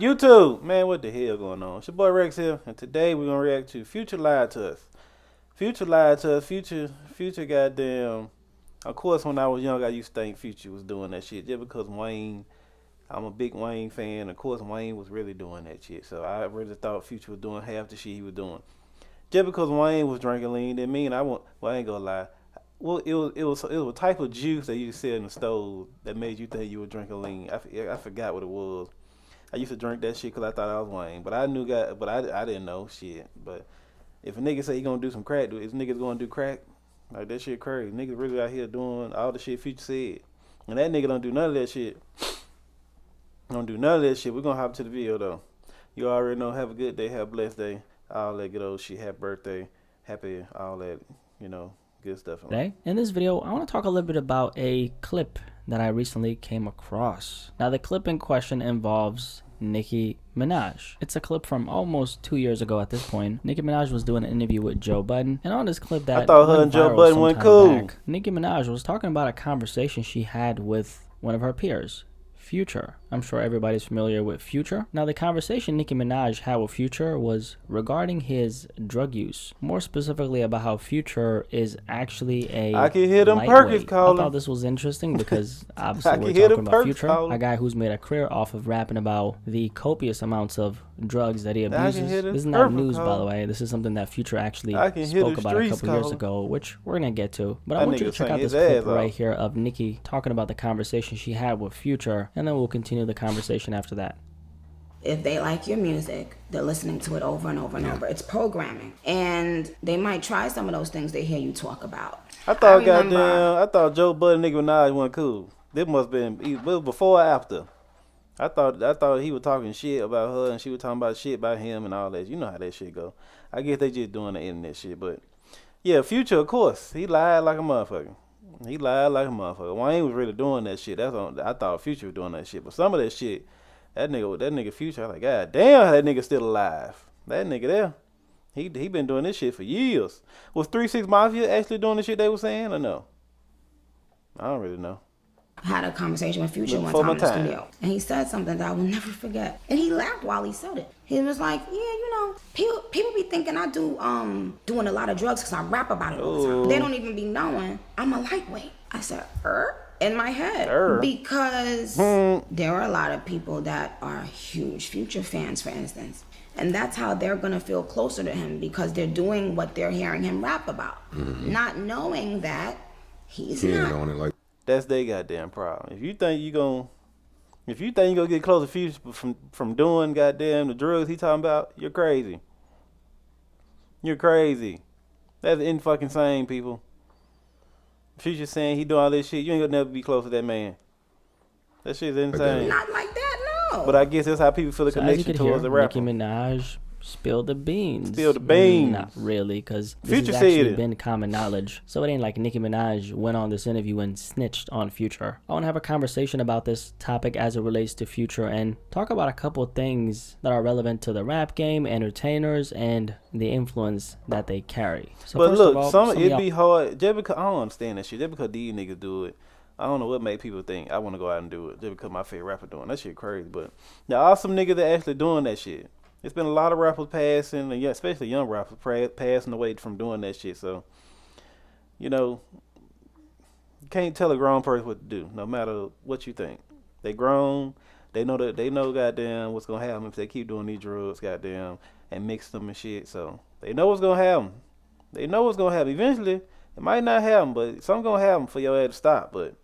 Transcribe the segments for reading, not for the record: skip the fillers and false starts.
YouTube, man, what the hell going on? It's your boy Rex here, and today we're gonna react to Future lied to us. Future lied to us. Future, goddamn. Of course, when I was young, I used to think Future was doing that shit just because Wayne. I'm a big Wayne fan. Of course, Wayne was really doing that shit, so I really thought Future was doing half the shit he was doing. Just because Wayne was drinking lean didn't mean I want. Well, I ain't gonna lie. Well, it was a type of juice that you sell in the stove that made you think you were drinking lean. I forgot what it was. I used to drink that shit because I thought I was Wayne, but I knew God, but I didn't know shit. But if a nigga say he gonna do some crack, is niggas gonna do crack? Like that shit crazy. Niggas really out here doing all the shit Future said, and that nigga don't do none of that shit. Don't do none of that shit. We're gonna hop to the video though. You already know. Have a good day. Have a blessed day. All that good old shit. Happy birthday. Happy all that. You know, good stuff. Today, in this video, I want to talk a little bit about a clip that I recently came across. Now, the clip in question involves Nicki Minaj. It's a clip from almost 2 years ago at this point. Nicki Minaj was doing an interview with Joe Budden, and on this clip that I thought her and Joe Budden went cool. Nicki Minaj was talking about a conversation she had with one of her peers, Future. I'm sure everybody's familiar with Future. Now, the conversation Nicki Minaj had with Future was regarding his drug use. More specifically about how Future is actually a I can hear them lightweight. Perkins calling. I thought this was interesting because obviously we're talking about Future, a guy who's made a career off of rapping about the copious amounts of drugs that he abuses. This is not news, by the way. This is something that Future actually spoke about a couple years ago, which we're going to get to. But I want you to check out this clip right here of Nicki talking about the conversation she had with Future, and then we'll continue the conversation after that. If they like your music, they're listening to it over and over and over. It's programming. And they might try some of those things they hear you talk about. I thought Joe Budden and Nicki Minaj went cool. This must have been before or after. I thought he was talking shit about her and she was talking about shit about him and all that. You know how that shit go. I guess they just doing the internet shit, but yeah, Future, of course, he lied like a motherfucker. He lied like a motherfucker. Wayne was really doing that shit. I thought Future was doing that shit, but some of that shit, that nigga Future, I like, god damn, that nigga still alive. That nigga there, he been doing this shit for years. Was 3 6 Mafia actually doing the shit they were saying or no? I don't really know. I had a conversation with Future one time in the studio, and he said something that I will never forget. And he laughed while he said it. He was like, "Yeah, you know, people be thinking I do doing a lot of drugs because I rap about it all the time. They don't even be knowing I'm a lightweight." I said, in my head, because there are a lot of people that are huge Future fans, for instance. And that's how they're going to feel closer to him, because they're doing what they're hearing him rap about, not knowing that he's not on it like. That's their goddamn problem. If you think you gonna get close to Future from doing goddamn the drugs he talking about, you're crazy. You're crazy. That's insane, people. Future saying he doing all this shit, you ain't gonna never be close to that man. That shit's insane. Not like that, no. But I guess that's how people feel the connection towards the rapper. Nicki Minaj spilled the beans. Spill the beans. Not really, because this Future has actually said it. been common knowledge. So it ain't like Nicki Minaj went on this interview and snitched on Future. I want to have a conversation about this topic as it relates to Future and talk about a couple things that are relevant to the rap game, entertainers, and the influence that they carry. So but first look, of all, it'd be hard just because I don't understand that shit. Just because these niggas do it, I don't know what made people think I want to go out and do it just because my favorite rapper doing that shit crazy. But there are some niggas that actually doing that shit. It's been a lot of rappers passing, and especially young rappers passing away from doing that shit. So, you know, you can't tell a grown person what to do, no matter what you think. They grown. They know goddamn what's gonna happen if they keep doing these drugs, goddamn, and mix them and shit. So they know what's gonna happen. They know what's gonna happen. Eventually, it might not happen, but something gonna happen for your ass to stop. But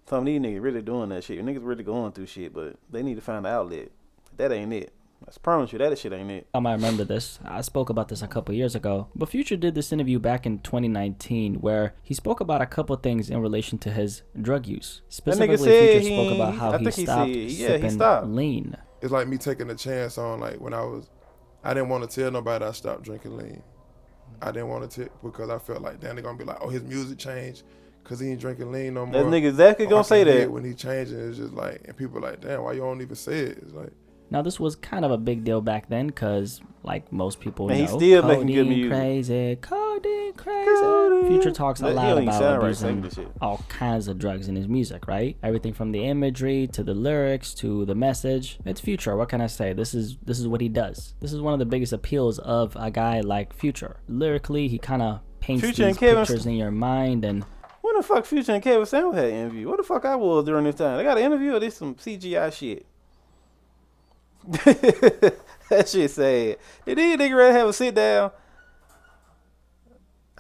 some of these niggas really doing that shit. Niggas really going through shit, but they need to find an outlet. That ain't it. I promise you, that shit ain't it. I might remember this. I spoke about this a couple years ago. But Future did this interview back in 2019 where he spoke about a couple things in relation to his drug use. Specifically, Future spoke about how he stopped sipping lean. It's like me taking a chance on, like, when I didn't want to tell nobody I stopped drinking lean. I didn't want to because I felt like, damn, they're going to be like, oh, his music changed because he ain't drinking lean no more. That nigga exactly gonna say that. When he changing, it's just like, and people are like, damn, why you don't even say it? It's like, now, this was kind of a big deal back then because, like most people know, he's still making good music. Crazy, codeine codeine crazy. Future talks a lot about abusing all kinds of drugs in his music, right? Everything from the imagery to the lyrics to the message. It's Future. What can I say? This is what he does. This is one of the biggest appeals of a guy like Future. Lyrically, he kind of paints these pictures in your mind. And when the fuck Future and Kevin Samuels had an interview? What the fuck I was during this time? They got an interview or this some CGI shit? That shit sad. Did these niggas really have a sit down?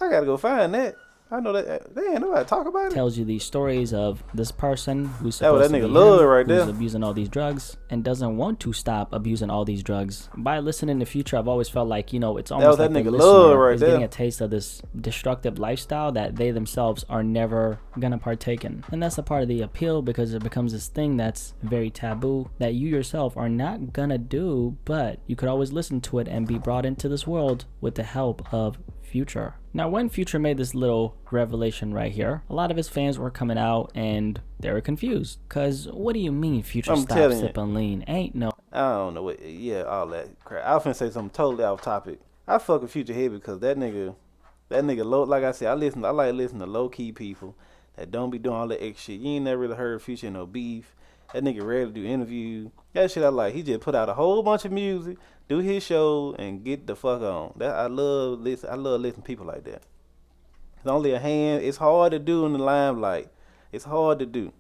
I gotta go find that. I know that they ain't nobody talk about it. Tells you these stories of this person who's supposed to be who's abusing all these drugs and doesn't want to stop abusing all these drugs. By listening to Future, I've always felt like, you know, it's almost like the listener is getting a taste of this destructive lifestyle that they themselves are never gonna partake in. And that's a part of the appeal, because it becomes this thing that's very taboo that you yourself are not gonna do, but you could always listen to it and be brought into this world with the help of Future. Now, when Future made this little revelation right here, a lot of his fans were coming out and they were confused. Cause what do you mean Future stopped sipping lean? Ain't no. I don't know what. Yeah, all that crap. I was finna say something totally off topic. I fuck with Future heavy because that nigga low. Like I said, I like listening to low key people that don't be doing all that extra shit. You ain't never really heard Future in no beef. That nigga ready to do interviews. That shit I like. He just put out a whole bunch of music, do his show, and get the fuck on. That I love listening to people like that. It's only a hand. It's hard to do in the limelight. It's hard to do.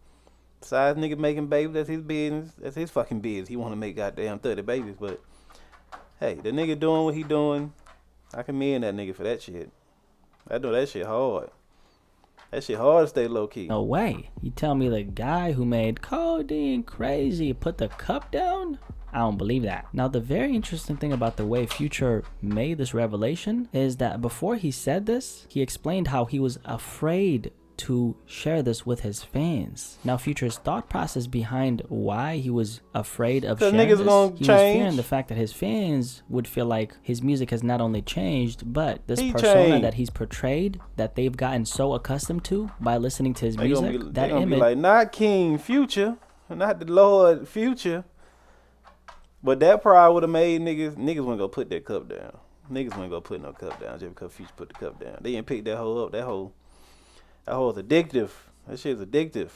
Besides nigga making babies, that's his business. That's his fucking business. He want to make goddamn 30 babies, but hey, the nigga doing what he doing. I commend that nigga for that shit. I know that shit hard. That shit hard to stay low key. No way. You tell me the guy who made Codeine Crazy put the cup down? I don't believe that. Now, the very interesting thing about the way Future made this revelation is that before he said this, he explained how he was afraid to share this with his fans. Now, Future's thought process behind why he was afraid of sharing this, he was fearing the fact that his fans would feel like his music has not only changed, but this persona that he's portrayed, that they've gotten so accustomed to by listening to his music, that image. Be like, not King Future, not the Lord Future. But that probably would have made niggas wouldn't go put that cup down. Niggas wouldn't go put no cup down just because Future put the cup down. They didn't pick that hoe up. That hoe is addictive. That shit's addictive.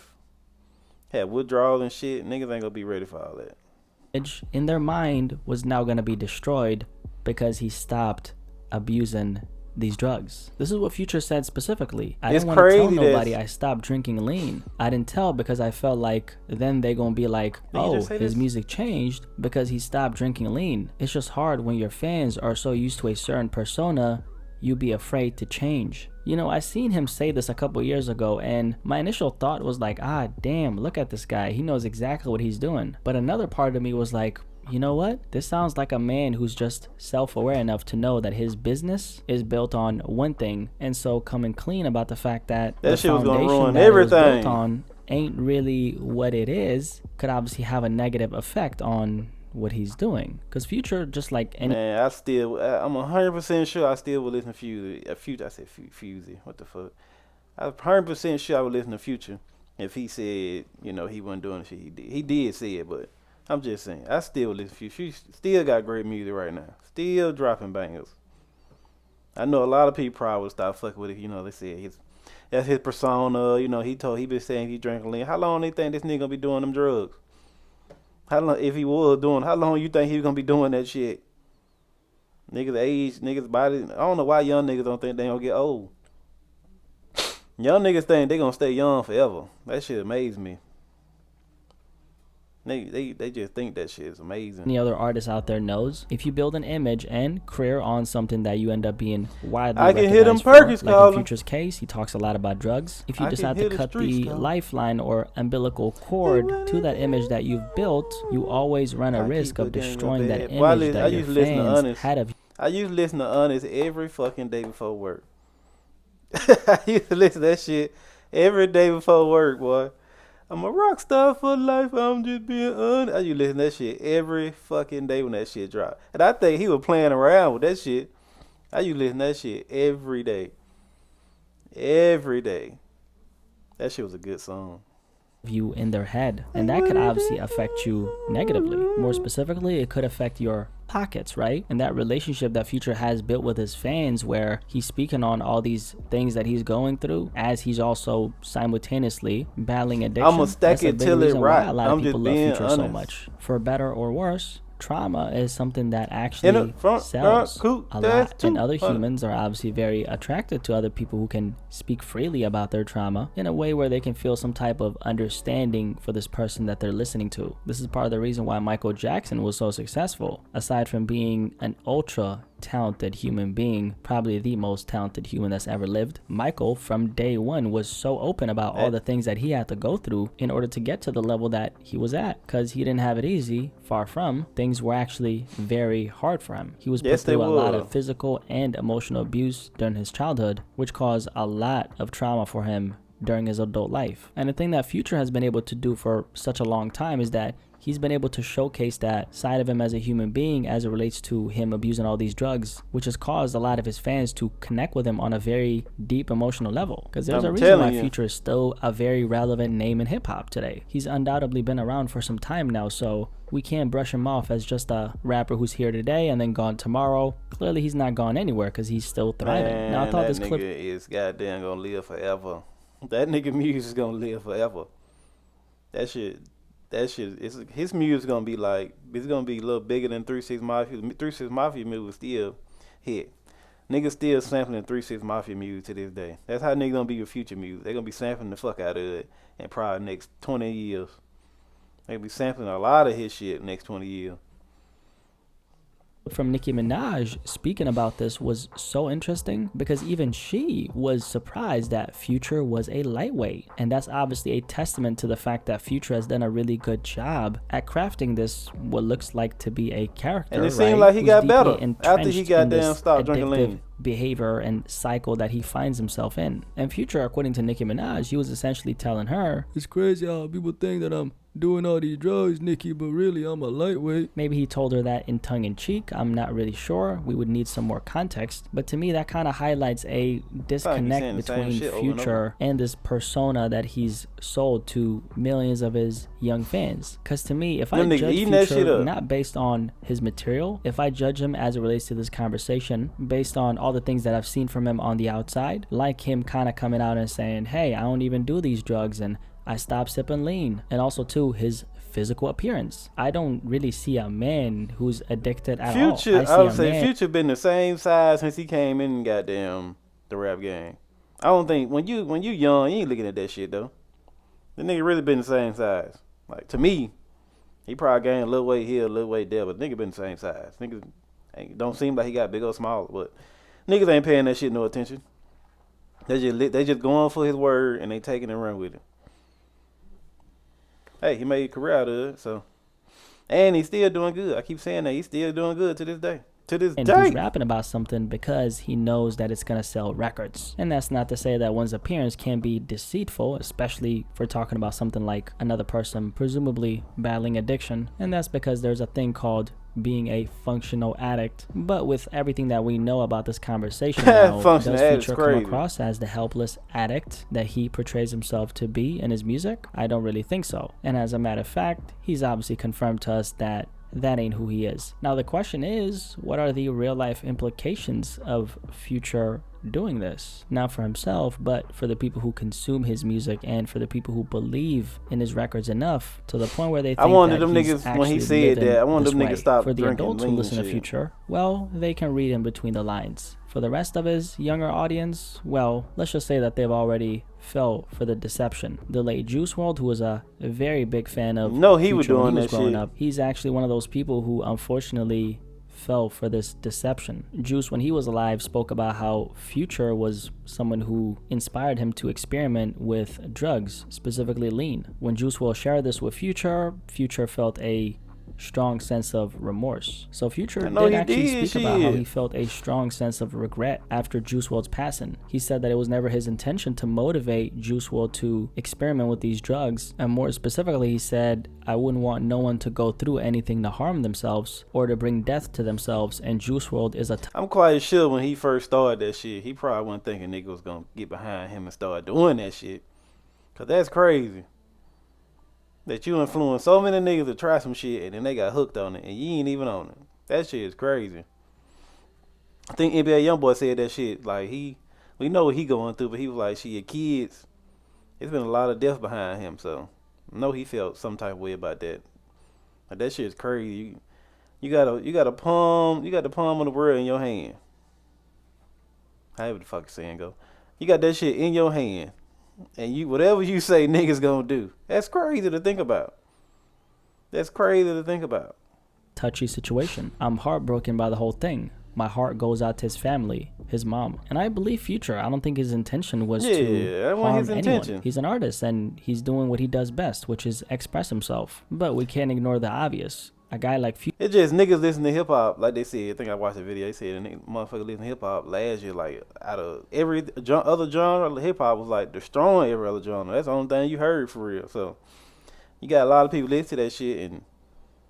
Had withdrawals and shit. Niggas ain't gonna be ready for all that. In their mind was now gonna be destroyed because he stopped abusing these drugs. This is what Future said specifically. I didn't want to tell nobody I stopped drinking lean. I didn't tell because I felt like then they gonna be like, oh, his music changed because he stopped drinking lean. It's just hard when your fans are so used to a certain persona, you be afraid to change. You know, I seen him say this a couple years ago, and my initial thought was like, ah, damn, look at this guy. He knows exactly what he's doing. But another part of me was like, you know what? This sounds like a man who's just self-aware enough to know that his business is built on one thing, and so coming clean about the fact that the shit was foundation gonna ruin that everything. It was built on ain't really what it is, could obviously have a negative effect on what he's doing. Because Future, just like any man, I'm 100% sure I still would listen to Future. I said Fuzy. What the fuck? I'm 100% sure I would listen to Future if he said, you know, he wasn't doing the shit he did. He did say it, but I'm just saying, I still listen to Future. She still got great music right now. Still dropping bangers. I know a lot of people probably would stop fucking with it. You know, they said that's his persona. You know, he been saying he drinking lean. How long they think this nigga gonna be doing them drugs? How long, if he was doing, how long you think he was gonna be doing that shit? Niggas age, niggas body. I don't know why young niggas don't think they gonna get old. Young niggas think they gonna stay young forever. That shit amazes me. They just think that shit is amazing. Any other artist out there knows, if you build an image and career on something that you end up being widely I can recognized hit them for, Perkins, like in Future's case, he talks a lot about drugs. If you decide to cut the lifeline or umbilical cord to that image that you've built, you always run a risk of destroying that image that your fans had of you. I used to listen to Honest every fucking day before work. I used to listen to that shit every day before work, boy. I'm a rock star for life, I'm just being honest. I used to listen to that shit every fucking day when that shit dropped. And I think he was playing around with that shit. I used to listen to that shit every day. Every day. That shit was a good song. You in their head, and that could obviously affect you negatively. More specifically, it could affect your pockets, right? And that relationship that Future has built with his fans, where he's speaking on all these things that he's going through as he's also simultaneously battling addiction. I'm gonna stack it till it right. A lot of people love Future so much. For better or worse, trauma is something that actually sells a lot, and other humans are obviously very attracted to other people who can speak freely about their trauma in a way where they can feel some type of understanding for this person that they're listening to. This is part of the reason why Michael Jackson was so successful. Aside from being an ultra talented human being, probably the most talented human that's ever lived, Michael from day one was so open about all the things that he had to go through in order to get to the level that he was at, because he didn't have it easy. Far from. Things were actually very hard for him. He was put through a lot of physical and emotional abuse during his childhood, which caused a lot of trauma for him during his adult life. And the thing that Future has been able to do for such a long time is that he's been able to showcase that side of him as a human being as it relates to him abusing all these drugs, which has caused a lot of his fans to connect with him on a very deep emotional level. Because there's a reason why Future is still a very relevant name in hip-hop today. He's undoubtedly been around for some time now, so we can't brush him off as just a rapper who's here today and then gone tomorrow. Clearly he's not gone anywhere because he's still thriving. Man, now I thought this clip is goddamn gonna live forever. That nigga music is gonna live forever. That shit, his music gonna be like, it's gonna be a little bigger than 3 6 Mafia. 3 6 Mafia music still hit. Niggas still sampling 3 6 Mafia music to this day. That's how niggas gonna be with Future music. They gonna be sampling the fuck out of it in probably next 20 years. They gonna be sampling a lot of his shit next 20 years. From Nicki Minaj speaking about this was so interesting because even she was surprised that Future was a lightweight, and that's obviously a testament to the fact that Future has done a really good job at crafting this what looks like to be a character, and it seemed like he got better after he got down stopped drinking lean behavior and cycle that he finds himself in. And Future, according to Nicki Minaj, he was essentially telling her, "It's crazy how people think that I'm doing all these drugs, Nicki, but really I'm a lightweight." Maybe he told her that in tongue-in-cheek. I'm not really sure. We would need some more context. But to me, that kind of highlights a disconnect between Future and this persona that he's sold to millions of his young fans. Because to me, if I judge Future not based on his material, if I judge him as it relates to this conversation based on all the things that I've seen from him on the outside, like him kind of coming out and saying, hey, I don't even do these drugs and I stopped sipping lean, and also too his physical appearance. I don't really see a man who's addicted at all. I would say Future been the same size since he came in and goddamn the rap game. I don't think when you young, you ain't looking at that shit though. The nigga really been the same size. Like to me, he probably gained a little weight here, a little weight there, but nigga been the same size. Niggas don't seem like he got big or small, but niggas ain't paying that shit no attention. They just going for his word and they taking and run with it. Hey, he made a career out of it, so. And he's still doing good. I keep saying that. He's still doing good to this day. And he's rapping about something because he knows that it's going to sell records. And that's not to say that one's appearance can be deceitful, especially if we're talking about something like another person presumably battling addiction. And that's because there's a thing called being a functional addict. But with everything that we know about this conversation now, does Future come across as the helpless addict that he portrays himself to be in his music? I don't really think so. And as a matter of fact, he's obviously confirmed to us that that ain't who he is. Now the question is, what are the real life implications of Future doing this? Not for himself, but for the people who consume his music and for the people who believe in his records enough to the point where they think when he said that, I wanted them niggas stop for the drinking adults who listen to Future, well, they can read in between the lines. For the rest of his younger audience, well, let's just say that they've already fell for the deception. The late Juice WRLD, who was a very big fan of he was doing that growing up, he's actually one of those people who unfortunately fell for this deception. Juice, when he was alive, spoke about how Future was someone who inspired him to experiment with drugs, specifically lean. When Juice WRLD shared this with Future, Future felt a strong sense of remorse. So Future did actually speak about how he felt a strong sense of regret after Juice WRLD's passing. He said that it was never his intention to motivate Juice WRLD to experiment with these drugs, and more specifically he said, I wouldn't want no one to go through anything to harm themselves or to bring death to themselves, and Juice WRLD is I'm quite sure when he first started that shit, he probably wasn't thinking nigga was gonna get behind him and start doing that shit, cause that's crazy. That you influence so many niggas to try some shit and then they got hooked on it and you ain't even on it. That shit is crazy. I think NBA YoungBoy said that shit. Like, we know what he going through, but he was like, shit, kids, it's been a lot of death behind him, so I know he felt some type of way about that. Like, that shit is crazy. You got the palm of the world in your hand. However the fuck saying go. You got that shit in your hand, and you whatever you say niggas gonna do. That's crazy to think about. Touchy situation. I'm heartbroken by the whole thing. My heart goes out to his family, his mom. And I believe Future. I don't think his intention was to harm anyone. He's an artist, and he's doing what he does best, which is express himself. But we can't ignore the obvious. A guy like Future. It's just niggas listen to hip hop, like they said. I think I watched a video. They said a motherfucker listen to hip hop last year, like out of every other genre, hip hop was like destroying every other genre. That's the only thing you heard for real. So you got a lot of people listen to that shit, and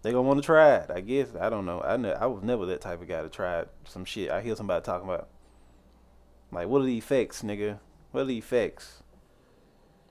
they gonna want to try it. I guess I don't know. I was never that type of guy to try some shit. I hear somebody talking about like, what are the effects, nigga? What are the effects?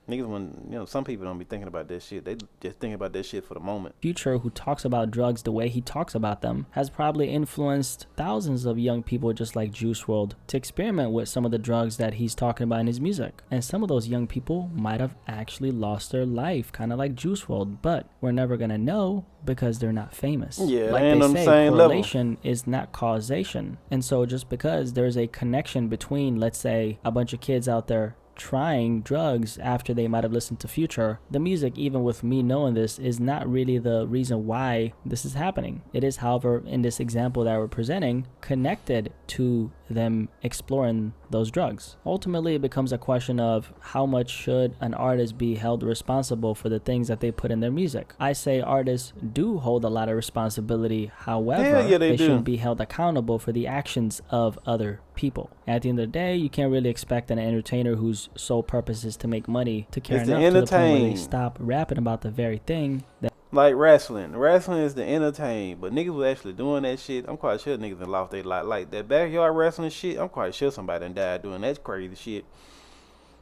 Niggas, when some people don't be thinking about that shit. They just thinking about that shit for the moment. Future, who talks about drugs the way he talks about them, has probably influenced thousands of young people just like Juice WRLD to experiment with some of the drugs that he's talking about in his music. And some of those young people might have actually lost their life, kind of like Juice WRLD, but we're never gonna know because they're not famous. Yeah, like they say, correlation is not causation. And so just because there's a connection between, let's say, a bunch of kids out there trying drugs after they might have listened to Future, the music, even with me knowing this, is not really the reason why this is happening. It is, however, in this example that we're presenting, connected to them exploring those drugs. Ultimately, it becomes a question of how much should an artist be held responsible for the things that they put in their music. I say artists do hold a lot of responsibility, however, they shouldn't be held accountable for the actions of other people. At the end of the day, you can't really expect an entertainer whose sole purpose is to make money to care enough to the point where they stop rapping about the very thing that. Like wrestling is to entertain, but niggas was actually doing that shit. I'm quite sure niggas done lost their life. Like that backyard wrestling shit, I'm quite sure somebody done died doing that crazy shit.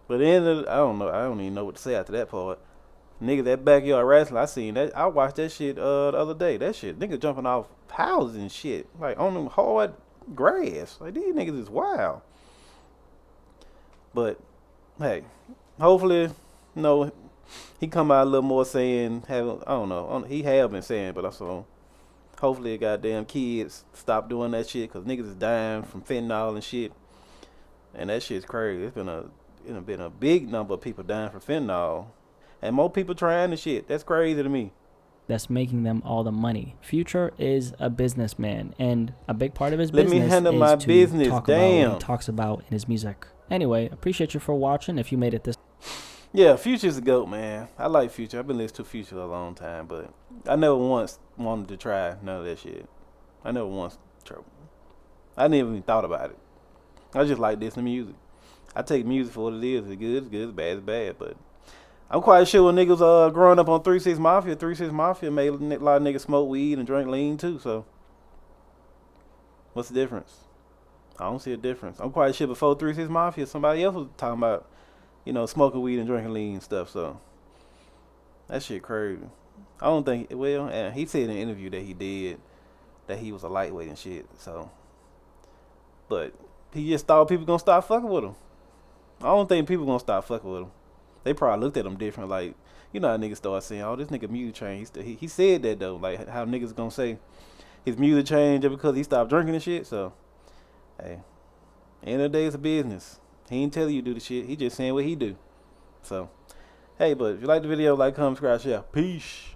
But then I don't know. I don't even know what to say after that part. Nigga, that backyard wrestling, I seen that. I watched that shit the other day. That shit, niggas jumping off houses and shit, like on them hard grass. Like, these niggas is wild. But hey, hopefully, he come out a little more saying, I don't know, he have been saying, but also, hopefully, goddamn kids stop doing that shit, because niggas is dying from fentanyl and shit. And that shit's crazy. It's been a big number of people dying from fentanyl, and more people trying the shit. That's crazy to me. That's making them all the money. Future is a businessman, and a big part of his business is to talk about what he talks about in his music. Anyway, appreciate you for watching. If you made it this. Yeah, Future's a GOAT, man. I like Future. I've been listening to Future a long time, but I never once wanted to try none of that shit. I never once tried. I never even thought about it. I just like listening to music. I take music for what it is. It's good, it's good. It's bad, it's bad. But I'm quite sure when niggas growing up on 3 6 Mafia, 3 6 Mafia made a lot of niggas smoke weed and drink lean too. So what's the difference? I don't see a difference. I'm quite sure before 3 6 Mafia, somebody else was talking about, smoking weed and drinking lean and stuff. So that shit crazy. I don't think, and he said in an interview that he did that he was a lightweight and shit. So, but he just thought people gonna stop fucking with him. I don't think people gonna stop fucking with him. They probably looked at him different. Like, how niggas start saying, "Oh, this nigga music changed." He said that though, like how niggas gonna say his music changed just because he stopped drinking and shit. So, hey, end of the day, it's a business. He ain't telling you to do the shit. He just saying what he do. So, hey, but if you like the video, like, comment, subscribe, share. Peace.